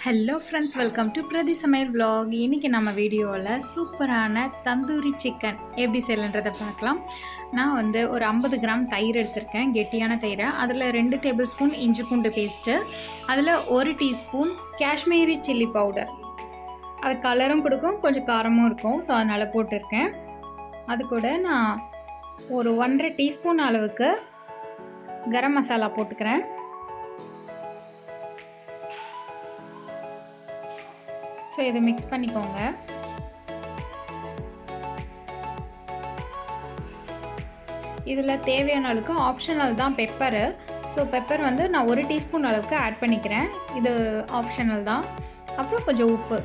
Hello friends, welcome to pradhisamayalvlog. இன்றைக்கி நம்ம வீடியோவில் சூப்பரான தந்தூரி சிக்கன் எப்படி செய்யலன்றதை பார்க்கலாம். நான் ஒரு 50 கிராம் தயிர் எடுத்திருக்கேன், கெட்டியான தயிரை. அதில் 2 டேபிள் ஸ்பூன் இஞ்சி பூண்டு பேஸ்ட்டு, அதில் 1 டீஸ்பூன் காஷ்மீரி சில்லி பவுடர். அது கலரும் கொடுக்கும், கொஞ்சம் காரமும் இருக்கும், ஸோ அதனால் போட்டிருக்கேன். அது கூட நான் ஒரு 1.5 டீஸ்பூன் அளவுக்கு கரம் மசாலா போட்டுக்கிறேன். ஸோ இதை மிக்ஸ் பண்ணிக்கோங்க. இதில் தேவையான அளவுக்கு ஆப்ஷனல் தான் பெப்பரு. ஸோ பெப்பர் நான் 1 டீஸ்பூன் அளவுக்கு ஆட் பண்ணிக்கிறேன். இது ஆப்ஷனல் தான். அப்புறம் கொஞ்சம் உப்பு,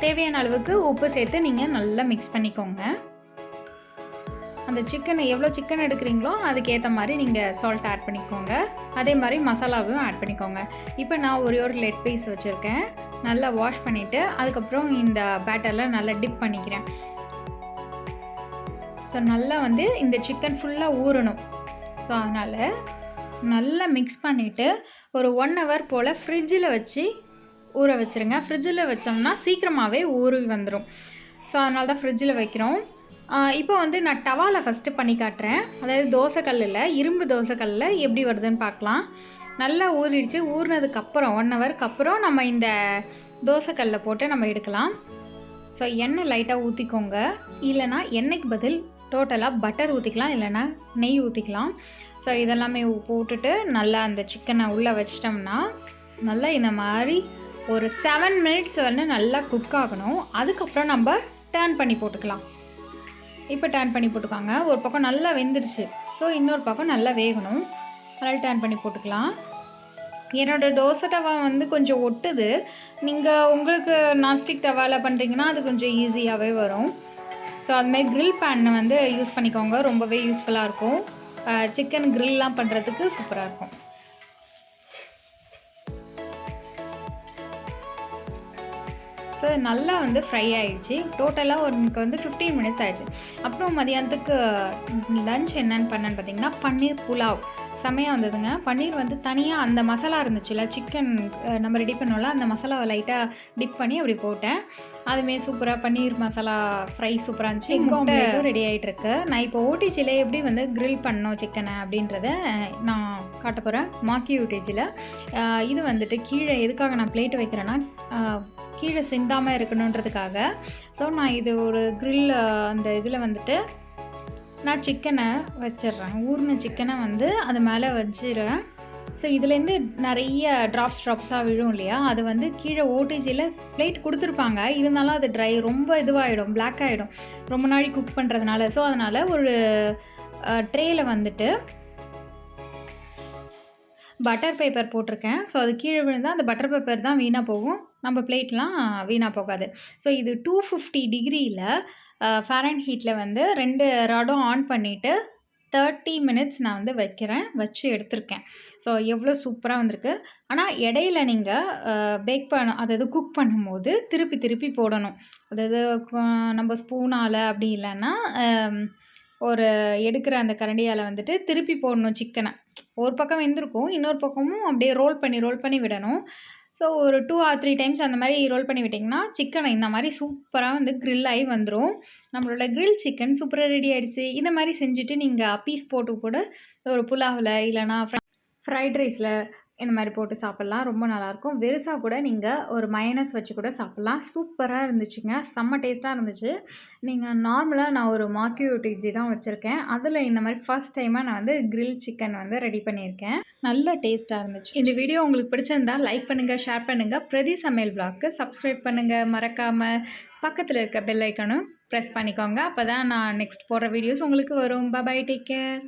தேவையான அளவுக்கு உப்பு சேர்த்து நீங்கள் நல்லா மிக்ஸ் பண்ணிக்கோங்க. அந்த சிக்கனை எவ்வளோ சிக்கன் எடுக்கிறீங்களோ அதுக்கேற்ற மாதிரி நீங்கள் சால்ட் ஆட் பண்ணிக்கோங்க. அதே மாதிரி மசாலாவும் ஆட் பண்ணிக்கோங்க. இப்போ நான் ஒரு லெட் பீஸ் வச்சுருக்கேன். நல்லா வாஷ் பண்ணிவிட்டு அதுக்கப்புறம் இந்த பேட்டரில் நல்லா டிப் பண்ணிக்கிறேன். ஸோ நல்லா இந்த சிக்கன் ஃபுல்லாக ஊறணும். ஸோ அதனால் நல்லா மிக்ஸ் பண்ணிவிட்டு ஒரு 1 ஹவர் போல் ஃப்ரிட்ஜில் வச்சு ஊற வச்சுருங்க. ஃப்ரிட்ஜில் வச்சோம்னா சீக்கிரமாகவே ஊறி வந்துடும். ஸோ அதனால தான் ஃப்ரிட்ஜில் வைக்கிறோம். இப்போ நான் டவாவில் ஃபஸ்ட்டு பண்ணி காட்டுறேன். அதாவது தோசைக்கல்லில், இரும்பு தோசைக்கல்லில் எப்படி வருதுன்னு பார்க்கலாம். நல்லா ஊறிடுச்சு. ஊறினதுக்கப்புறம் 1 ஹவருக்கு அப்புறம் நம்ம இந்த தோசைக்கல்லில் போட்டு நம்ம எடுக்கலாம். ஸோ எண்ணெய் லைட்டாக ஊற்றிக்கோங்க. இல்லைனா எண்ணெய்க்கு பதில் டோட்டலாக பட்டர் ஊற்றிக்கலாம், இல்லைனா நெய் ஊற்றிக்கலாம். ஸோ இதெல்லாமே போட்டுட்டு நல்லா அந்த சிக்கனை உள்ளே வச்சிட்டோம்னா நல்லா இந்த மாதிரி ஒரு 7 மினிட்ஸ் நல்லா குக் ஆகணும். அதுக்கப்புறம் நம்ம டர்ன் பண்ணி போட்டுக்கலாம். இப்போ டர்ன் பண்ணி போட்டுக்காங்க. ஒரு பக்கம் நல்லா வெந்துருச்சு, ஸோ இன்னொரு பக்கம் நல்லா வேகணும். அதனால் டர்ன் பண்ணி போட்டுக்கலாம். என்னோடய தோசை டவா கொஞ்சம் ஒட்டுது. நீங்கள் உங்களுக்கு நான்ஸ்டிக் டவாவில் பண்ணுறீங்கன்னா அது கொஞ்சம் ஈஸியாகவே வரும். ஸோ அதுமாதிரி க்ரில் பேன் யூஸ் பண்ணிக்கோங்க. ரொம்பவே யூஸ்ஃபுல்லாக இருக்கும். சிக்கன் க்ரில்லாம் பண்ணுறதுக்கு சூப்பராக இருக்கும். ஸோ நல்லா ஃப்ரை ஆகிடுச்சு. டோட்டலாக எனக்கு 15 மினிட்ஸ் ஆகிடுச்சு. அப்புறம் மதியானத்துக்கு லன்ச் என்னென்னு பண்ணேன்னு பார்த்தீங்கன்னா பன்னீர் புலாவ் செமையாக வந்ததுங்க. பன்னீர் தனியாக அந்த மசாலா இருந்துச்சுல்ல, சிக்கன் நம்ம ரெடி பண்ணோம்ல, அந்த மசாலாவை லைட்டாக டிப் பண்ணி அப்படி போட்டேன். அதுவுமே சூப்பராக பன்னீர் மசாலா ஃப்ரை சூப்பராக இருந்துச்சு. ஆம்லேட்டும் ரெடி ஆகிட்டுருக்கு. நான் இப்போ ஓடிஜியில் எப்படி க்ரில் பண்ணோம் சிக்கனை அப்படின்றத நான் காட்ட போகிறேன். மாக்கி ஓடிஜியில் இது கீழே எதுக்காக நான் பிளேட் வைக்கிறேன்னா கீழே சிந்தாமல் இருக்கணுன்றதுக்காக. ஸோ நான் இது ஒரு க்ரில் அந்த இதில் நான் சிக்கனை வச்சிடுறேன். ஊறின சிக்கனை அது மேலே வச்சிடுறேன். ஸோ இதுலேருந்து நிறைய ட்ராப்ஸாக விழும் இல்லையா, அது கீழே ஓடிஜியில் பிளேட் கொடுத்துருப்பாங்க. இருந்தாலும் அது ரொம்ப இதுவாகிடும், பிளாக் ஆகிடும் ரொம்ப நாளை குக் பண்ணுறதுனால. ஸோ அதனால் ஒரு ட்ரேயில் பட்டர் பேப்பர் போட்டிருக்கேன். ஸோ அது கீழே விழுந்தால் அந்த பட்டர் பேப்பர் தான் வீணாக போகும், நம்ம பிளேட்லாம் வீணாக போகாது. ஸோ இது 250 டிகிரியில் ஃபாரன்ஹீட்டில் 2 ராடும் ஆன் பண்ணிவிட்டு 30 மினிட்ஸ் நான் வைக்கிறேன், வச்சு எடுத்திருக்கேன். ஸோ எவ்வளோ சூப்பராக வந்திருக்கு. ஆனால் இடையில நீங்கள் பேக் அதாவது குக் பண்ணும்போது திருப்பி போடணும். அதாவது நம்ம ஸ்பூனால் அப்படி இல்லைன்னா ஒரு எடுக்கிற அந்த கரண்டியால் திருப்பி போடணும் சிக்கனை. ஒரு பக்கம் வெந்திருக்கும், இன்னொரு பக்கமும் அப்படியே ரோல் பண்ணி விடணும். ஸோ ஒரு 2 or 3 டைம்ஸ் அந்த மாதிரி ரோல் பண்ணி விட்டிங்கன்னா சிக்கனை இந்த மாதிரி சூப்பராக க்ரில் ஆகி வந்துடும். நம்மளோட க்ரில் சிக்கன் சூப்பராக ரெடி ஆகிடுச்சு. இந்த மாதிரி செஞ்சுட்டு நீங்கள் பீஸ் போட்டு கூட ஒரு புலாவில் இல்லைனா ஃப்ரைட் ரைஸில் இந்த மாதிரி போட்டு சாப்பிட்லாம். ரொம்ப நல்லாயிருக்கும். வெறுசாக கூட நீங்கள் ஒரு மயனஸ் வச்சு கூட சாப்பிட்லாம். சூப்பராக இருந்துச்சுங்க, செம்ம டேஸ்ட்டாக இருந்துச்சு. நீங்கள் நார்மலாக நான் ஒரு மாக்கி ஓடிஜி தான் வச்சுருக்கேன். அதில் இந்த மாதிரி ஃபர்ஸ்ட் டைமாக நான் க்ரில் சிக்கன் ரெடி பண்ணியிருக்கேன். நல்ல டேஸ்ட்டாக இருந்துச்சு. இந்த வீடியோ உங்களுக்கு பிடிச்சிருந்தா லைக் பண்ணுங்கள், ஷேர் பண்ணுங்கள். பிரதி சமையல் vlogக்கு சப்ஸ்கிரைப் பண்ணுங்கள். மறக்காமல் பக்கத்தில் இருக்க பெல் ஐக்கானும் ப்ரெஸ் பண்ணிக்கோங்க. அப்போ தான் நான் நெக்ஸ்ட் போடுற வீடியோஸ் உங்களுக்கு வரும். Bye, take care.